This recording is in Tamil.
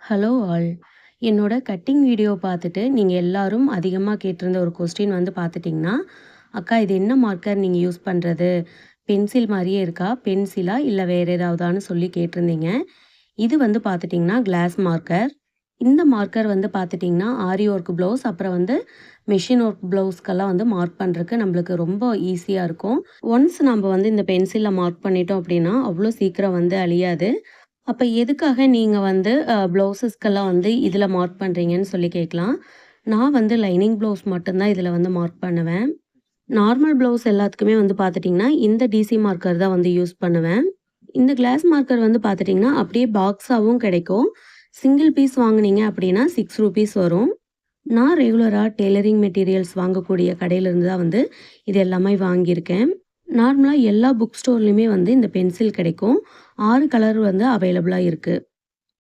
Hello all. என்னோட கட்டிங் வீடியோ பார்த்துட்டு நீங்கள் எல்லாரும் அதிகமாக கேட்டிருந்த ஒரு கொஸ்டின் வந்து பார்த்துட்டிங்கன்னா, "அக்கா இது என்ன மார்க்கர் நீங்கள் யூஸ் பண்ணுறது? பென்சில் மாரியே இருக்கா? பென்சிலா? இல்லை வேறு ஏதாவதான்னு?" சொல்லி கேட்டிருந்தீங்க. இது வந்து பார்த்துட்டிங்கன்னா கிளாஸ் மார்க்கர். இந்த மார்க்கர் வந்து பார்த்துட்டிங்கன்னா ஆரி ஒர்க் ப்ளவுஸ், அப்புறம் வந்து மெஷின் ஒர்க் ப்ளவுஸ்க்கெல்லாம் வந்து மார்க் பண்ணுறதுக்கு நம்மளுக்கு ரொம்ப ஈஸியாக இருக்கும். ஒன்ஸ் நம்ம வந்து இந்த பென்சிலில் மார்க் பண்ணிட்டோம் அப்படின்னா, அவ்வளோ சீக்கிரம் வந்து அழியாது. அப்ப எதுக்காக நீங்க வந்து ப்ளவுஸஸ்க்கெல்லாம் வந்து இதில மார்க் பண்றீங்கன்னு சொல்லி கேட்கலாம். நான் வந்து லைனிங் ப்ளவுஸ் மட்டும் தான் இதில வந்து மார்க் பண்ணுவேன். நார்மல் ப்ளவுஸ் எல்லாத்துக்குமே வந்து பார்த்துட்டிங்கன்னா, இந்த டிசி மார்க்கர் தான் வந்து யூஸ் பண்ணுவேன். இந்த கிளாஸ் மார்க்கர் வந்து பார்த்துட்டிங்கன்னா, அப்படியே பாக்ஸாவும் கிடைக்கும். சிங்கிள் பீஸ் வாங்குனீங்க அப்படின்னா ₹6 வரும். நான் ரெகுலரா டெய்லரிங் மெட்டீரியல்ஸ் வாங்கக்கூடிய கடையிலிருந்து தான் வந்து இது எல்லாமே வாங்கியிருக்கேன். நார்மலா எல்லா புக் ஸ்டோர்லயுமே வந்து இந்த பென்சில் கிடைக்கும். 6 கலர் வந்து அவைலபிளா இருக்கு.